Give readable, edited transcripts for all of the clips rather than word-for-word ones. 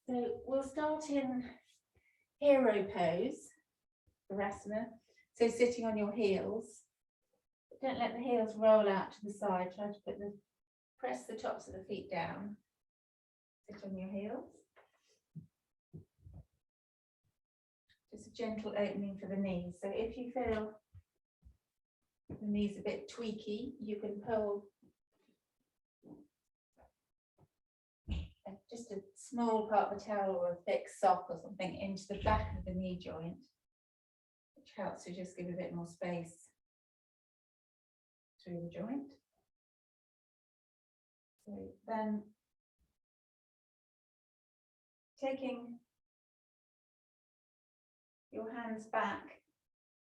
So we'll start in hero pose, Virasana. So sitting on your heels. Don't let the heels roll out to the side. Try to press the tops of the feet down. Sit on your heels. Just a gentle opening for the knees. So if you feel the knees a bit tweaky, you can pull just a small part of a towel or a thick sock or something into the back of the knee joint, which helps to just give a bit more space through the joint. So then taking your hands back,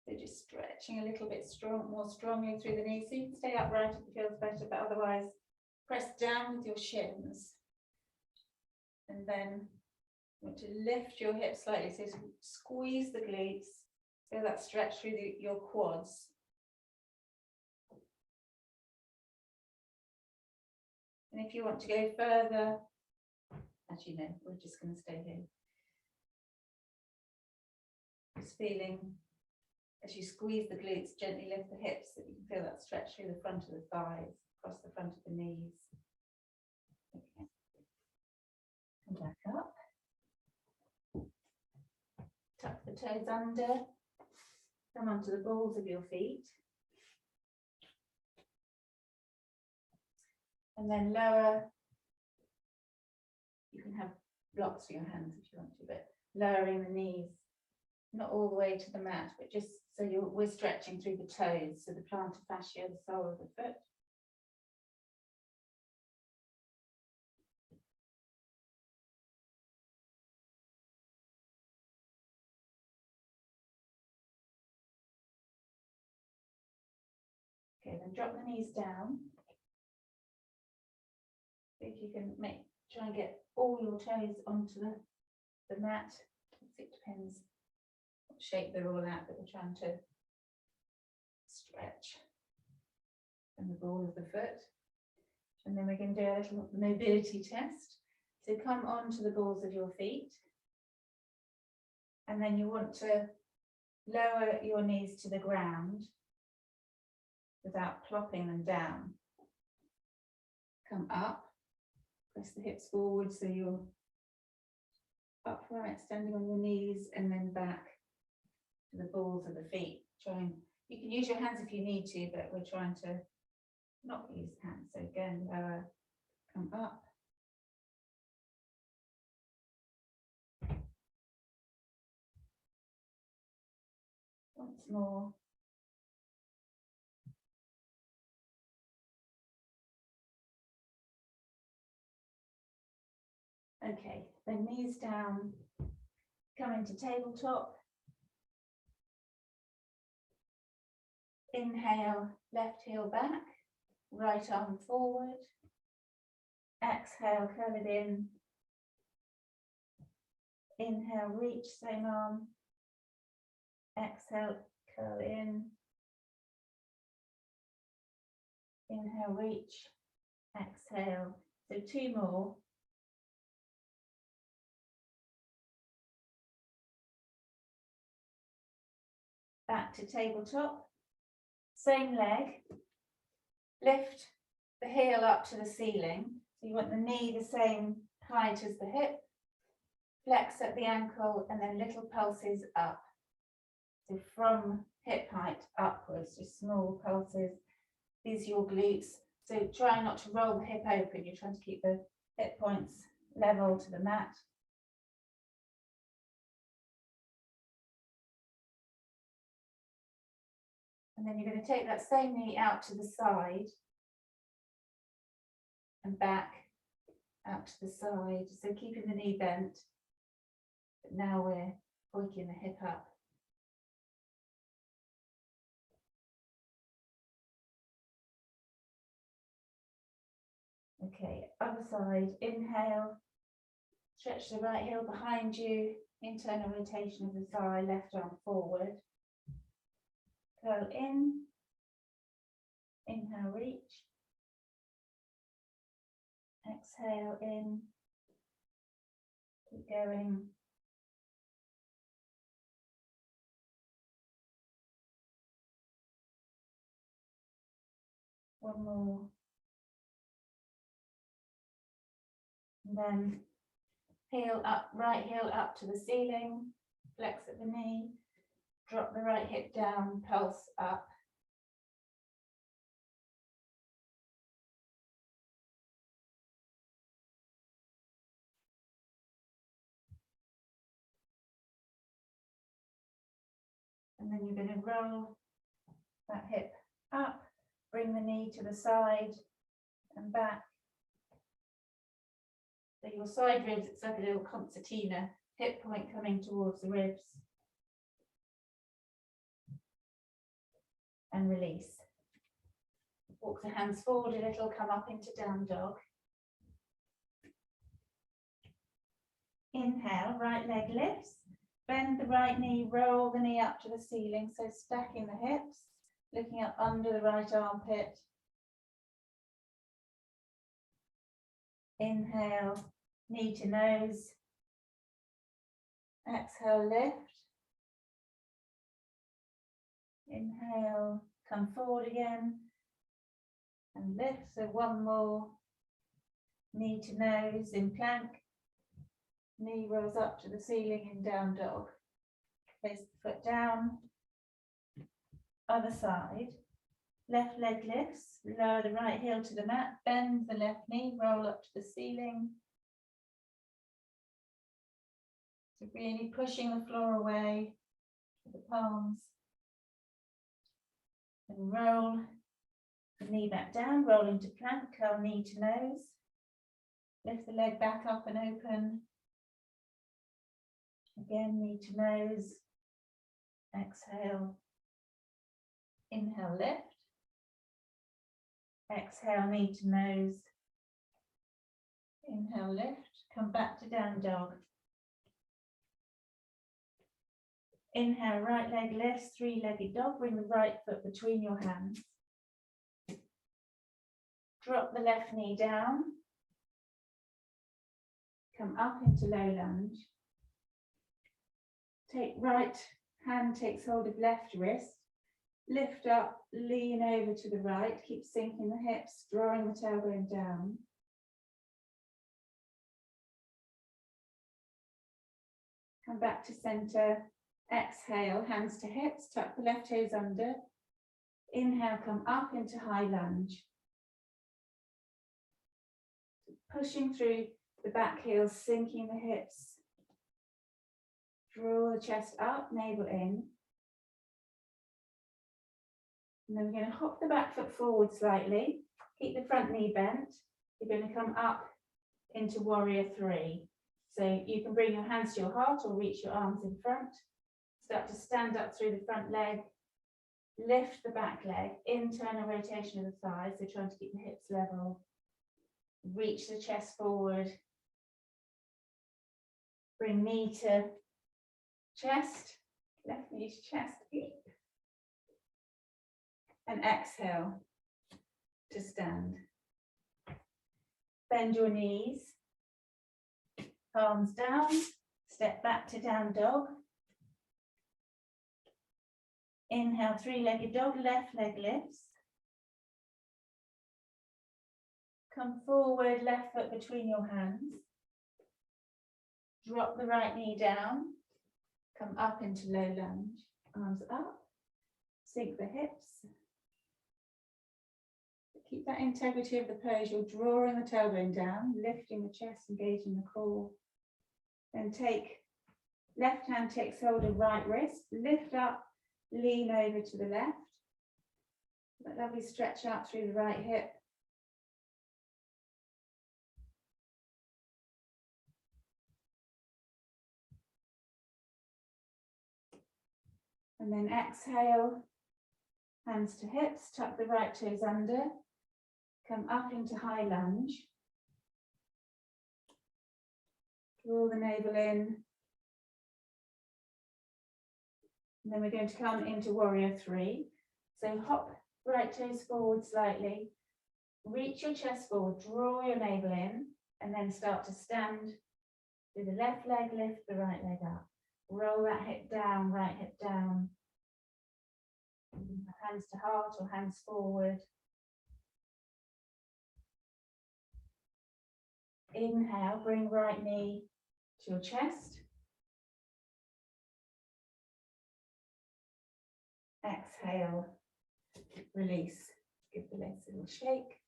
so just stretching a little bit more strongly through the knees. So you can stay upright if it feels better, but otherwise press down with your shins. And then you want to lift your hips slightly, so squeeze the glutes, feel that stretch through your quads. And if you want to go further, as you know, we're just going to stay here. Just feeling, as you squeeze the glutes, gently lift the hips so that you can feel that stretch through the front of the thighs, across the front of the knees. Okay. And back up. Tuck the toes under. Come onto the balls of your feet. And then lower. You can have blocks for your hands if you want to, but lowering the knees, not all the way to the mat, but just so we're stretching through the toes, so the plantar fascia, the sole of the foot. Okay, then drop the knees down. If you can try and get all your toes onto the mat. It depends what shape they're all at, but we're trying to stretch and the ball of the foot. And then we're going to do a little mobility test. So come onto the balls of your feet. And then you want to lower your knees to the ground without plopping them down. Come up, press the hips forward so you're upright, standing on your knees, and then back to the balls of the feet. You can use your hands if you need to, but we're trying to not use hands. So again, lower, come up. Once more. Okay, then knees down, come into tabletop. Inhale, left heel back, right arm forward. Exhale, curl it in. Inhale, reach, same arm. Exhale, curl in. Inhale, reach. Exhale. So 2 more. Back to tabletop. Same leg. Lift the heel up to the ceiling. So you want the knee the same height as the hip. Flex at the ankle and then little pulses up. So from hip height upwards, just small pulses. These are your glutes. So try not to roll the hip open. You're trying to keep the hip points level to the mat. And then you're going to take that same knee out to the side and back out to the side. So keeping the knee bent, but now we're pointing the hip up. Okay, other side, inhale, stretch the right heel behind you, internal rotation of the thigh, left arm forward. Curl in, inhale, reach. Exhale in, Keep going. One more. And then heel up, right heel up to the ceiling, flex at the knee, drop the right hip down, pulse up. And then you're going to roll that hip up, bring the knee to the side and back. So your side ribs, it's like a little concertina, hip point coming towards the ribs. And release. Walk the hands forward a little, come up into down dog. Inhale, right leg lifts. Bend the right knee, roll the knee up to the ceiling, so stacking the hips, looking up under the right armpit. Inhale, knee to nose. Exhale, lift. Inhale, come forward again and lift. So one more. Knee to nose in plank. Knee rolls up to the ceiling in down dog. Place the foot down. Other side. Left leg lifts. Lower the right heel to the mat. Bend the left knee. Roll up to the ceiling. So really pushing the floor away with the palms. And roll the knee back down. Roll into plank. Curl knee to nose. Lift the leg back up and open. Again, knee to nose. Exhale. Inhale, lift. Exhale, knee to nose. Inhale, lift. Come back to down dog. Inhale, right leg lifts, three-legged dog. Bring the right foot between your hands. Drop the left knee down. Come up into low lunge. Take right hand takes hold of left wrist. Lift up, lean over to the right. Keep sinking the hips, drawing the tailbone down. Come back to center. Exhale, hands to hips, tuck the left toes under. Inhale, come up into high lunge. Pushing through the back heels, sinking the hips. Draw the chest up, navel in. And then we're going to hop the back foot forward slightly. Keep the front knee bent. You're going to come up into warrior three. So you can bring your hands to your heart or reach your arms in front. Start to stand up through the front leg. Lift the back leg, internal rotation of the thighs, so trying to keep the hips level. Reach the chest forward. Bring knee to chest, left knee to chest. And exhale to stand. Bend your knees. Palms down. Step back to down dog. Inhale, three-legged dog, left leg lifts. Come forward, left foot between your hands. Drop the right knee down. Come up into low lunge. Arms up. Sink the hips. Keep that integrity of the pose. You're drawing the tailbone down, lifting the chest, engaging the core. Then take, left hand takes hold of right wrist. Lift up, lean over to the left. That lovely stretch out through the right hip. And then exhale, hands to hips, tuck the right toes under, come up into high lunge. Draw the navel in. And then we're going to come into warrior three. So hop right toes forward slightly, reach your chest forward, draw your navel in, and then start to stand Do the left leg, lift the right leg up. Roll that hip down, right hip down. Hands to heart or hands forward. Inhale, bring right knee to your chest. Exhale, release. Give the legs a little shake.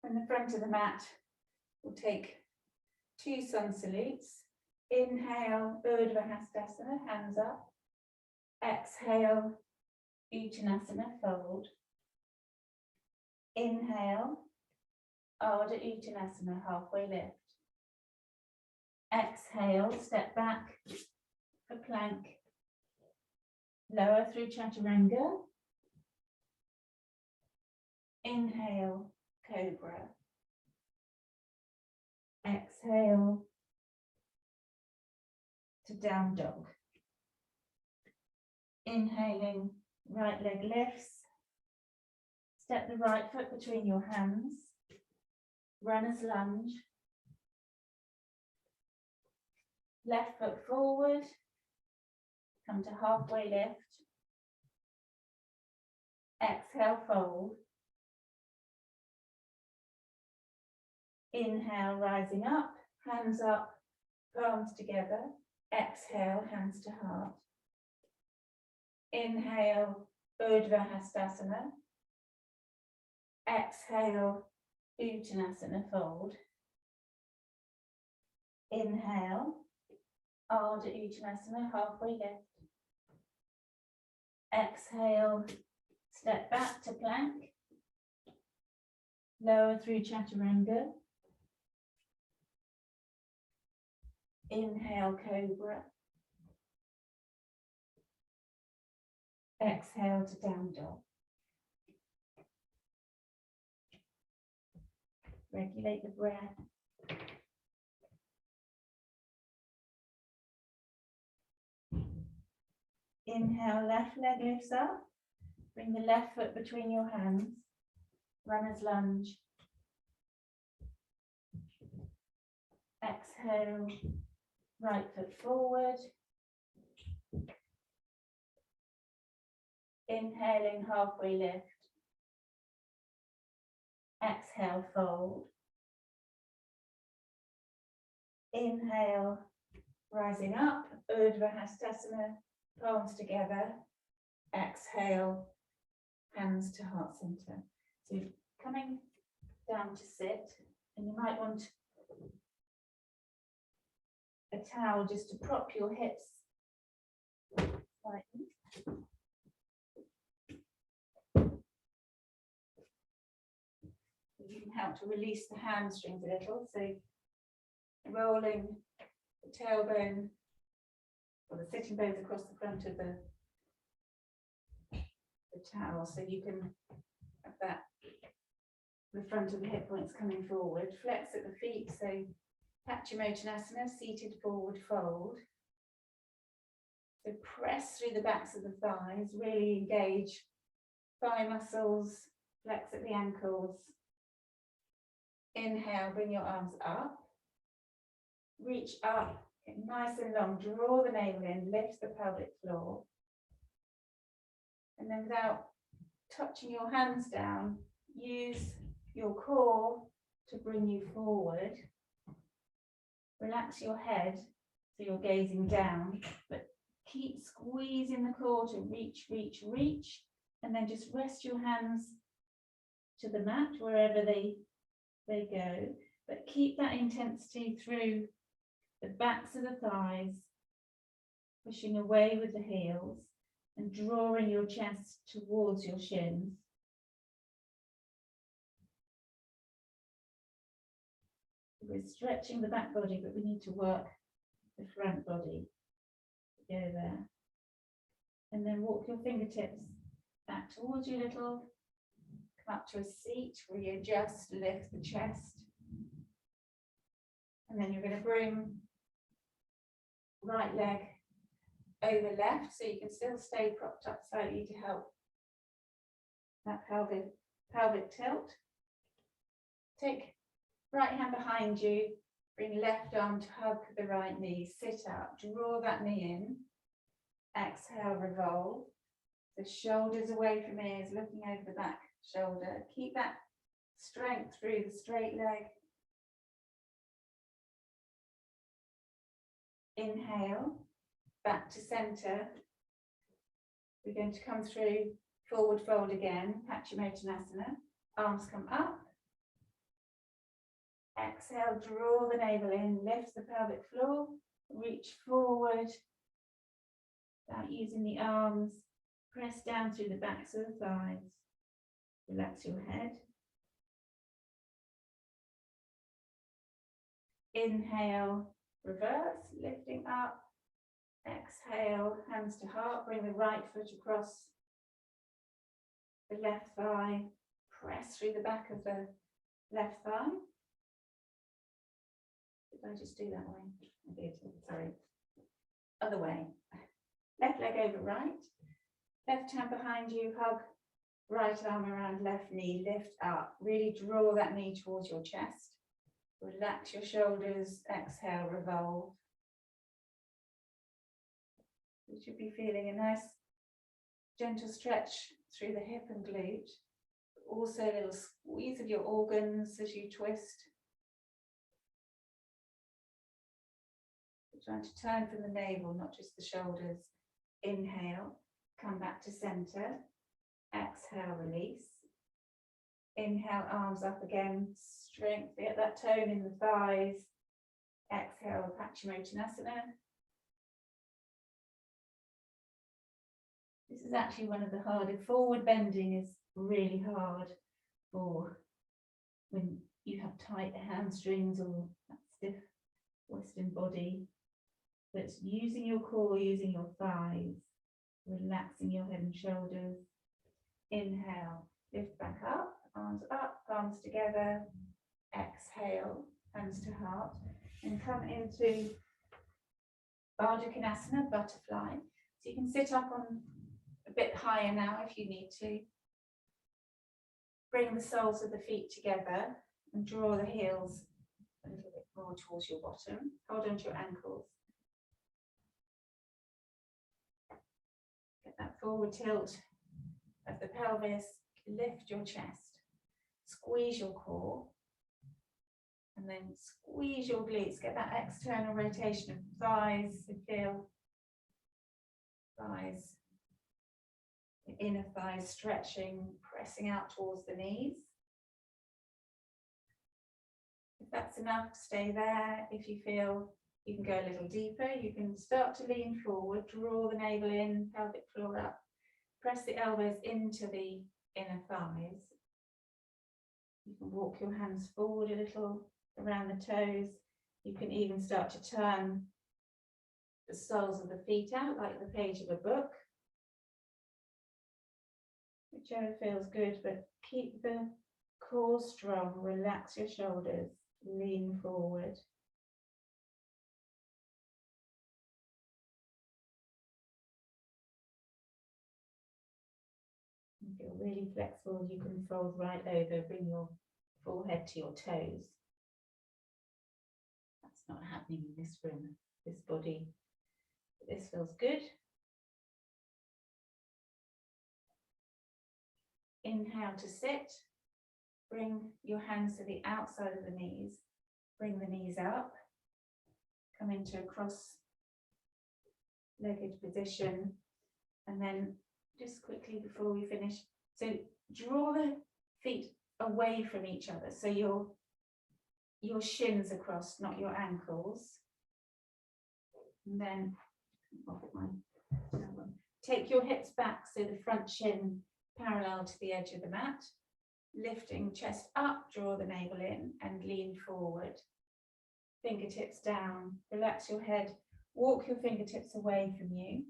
From the front of the mat, we'll take 2 sun salutes. Inhale, Urdhva Hastasana, hands up. Exhale, Uttanasana, fold. Inhale, Ardha Uttanasana, halfway lift. Exhale, step back for plank. Lower through Chaturanga. Inhale, Cobra. Exhale to down dog. Inhaling, right leg lifts. Step the right foot between your hands. Runner's lunge. Left foot forward. Come to halfway lift. Exhale, fold. Inhale, rising up, hands up, palms together. Exhale, hands to heart. Inhale, Urdhva Hastasana. Exhale, Uttanasana, fold. Inhale, Ardha Uttanasana, halfway lift. Exhale, step back to plank. Lower through Chaturanga. Inhale, Cobra. Exhale to down dog. Regulate the breath. Inhale, left leg lifts up. Bring the left foot between your hands. Runner's lunge. Exhale, right foot forward. Inhaling, halfway lift. Exhale, fold. Inhale, rising up, Urdhva Hastasana, palms together. Exhale, hands to heart center. So you're coming down to sit, and you might want a towel just to prop your hips slightly. You can help to release the hamstrings a little, so rolling the tailbone or the sitting bones across the front of the towel, so you can have that, the front of the hip points coming forward. Flex at the feet, so Paschimottanasana, seated forward fold. So press through the backs of the thighs, really engage thigh muscles, flex at the ankles. Inhale, bring your arms up. Reach up, get nice and long, draw the navel in, lift the pelvic floor. And then without touching your hands down, use your core to bring you forward. Relax your head so you're gazing down, but keep squeezing the core to reach, reach, reach. And then just rest your hands to the mat wherever they go, but keep that intensity through the backs of the thighs, pushing away with the heels and drawing your chest towards your shins. We're stretching the back body, but we need to work the front body. Go there. And then walk your fingertips back towards you a little. Come up to a seat, readjust, lift the chest. And then you're going to bring right leg over left, so you can still stay propped up slightly to help that pelvic tilt. Take right hand behind you, Bring left arm to hug the right knee, sit up, draw that knee in. Exhale, revolve. The shoulders away from ears, looking over the back shoulder. Keep that strength through the straight leg. Inhale, back to center. We're going to come through forward fold again, Paschimottanasana. Arms come up. Exhale, draw the navel in, lift the pelvic floor, reach forward. Without using the arms, press down through the backs of the thighs. Relax your head. Inhale, reverse, lifting up. Exhale, hands to heart, bring the right foot across the left thigh. Press through the back of the left thigh. Did I just do that way? I did, sorry. Other way. Left leg over right. Left hand behind you, hug right arm around left knee, lift up. Really draw that knee towards your chest. Relax your shoulders, exhale, revolve. You should be feeling a nice gentle stretch through the hip and glute. Also a little squeeze of your organs as you twist. You're trying to turn from the navel, not just the shoulders. Inhale, come back to center. Exhale, release. Inhale, arms up again, strength, get that tone in the thighs. Exhale, Paschimottanasana. This is actually one of the harder. Forward bending is really hard for when you have tight hamstrings or that stiff Western body. But it's using your core, using your thighs, relaxing your head and shoulders. Inhale, lift back up, arms up, palms together. Exhale, hands to heart, and come into Baddha Konasana, butterfly. So you can sit up on a bit higher now if you need to. Bring the soles of the feet together and draw the heels a little bit more towards your bottom. Hold on to your ankles. Get that forward tilt of the pelvis. Lift your chest. Squeeze your core. And then squeeze your glutes. Get that external rotation of thighs. So feel thighs, the inner thighs stretching, pressing out towards the knees. If that's enough, stay there. If you feel you can go a little deeper, you can start to lean forward, draw the navel in, pelvic floor up, press the elbows into the inner thighs. You can walk your hands forward a little around the toes. You can even start to turn the soles of the feet out like the page of a book. Whichever feels good, but keep the core strong, relax your shoulders, lean forward. And feel really flexible. You can fold right over, bring your forehead to your toes. That's not happening in this room, this body. This feels good. Inhale to sit. Bring your hands to the outside of the knees. Bring the knees up. Come into a cross-legged position. And then just quickly before we finish, so draw the feet away from each other. So your shins across, not your ankles. And then take your hips back so the front shin parallel to the edge of the mat. Lifting chest up, draw the navel in and lean forward. Fingertips down, relax your head, walk your fingertips away from you.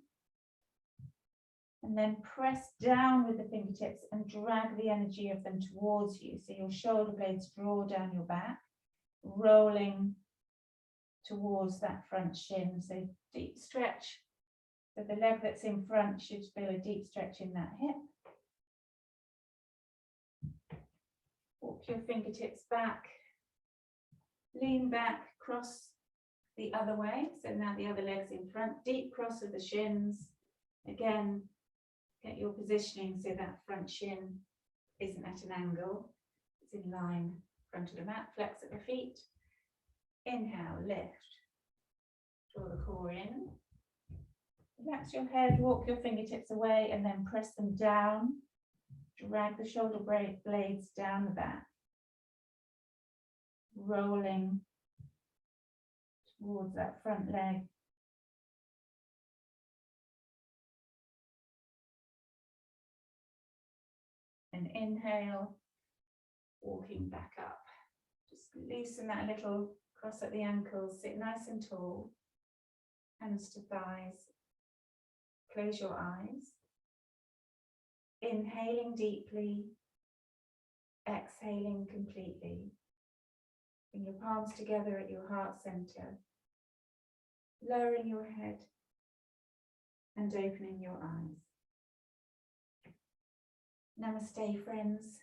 And then press down with the fingertips and drag the energy of them towards you. So your shoulder blades draw down your back, rolling towards that front shin. So deep stretch. So the leg that's in front should feel a deep stretch in that hip. Walk your fingertips back, Lean back, cross the other way. So now the other leg's in front, deep cross of the shins. Again, get your positioning so that front shin isn't at an angle. It's in line, front of the mat, flex at the feet. Inhale, lift. Draw the core in. Relax your head, walk your fingertips away and then press them down. Drag the shoulder blades down the back. Rolling towards that front leg. And inhale, walking back up. Just loosen that a little, cross at the ankles, sit nice and tall. Hands to thighs. Close your eyes. Inhaling deeply, exhaling completely. Bring your palms together at your heart center. Lowering your head and opening your eyes. Namaste, friends.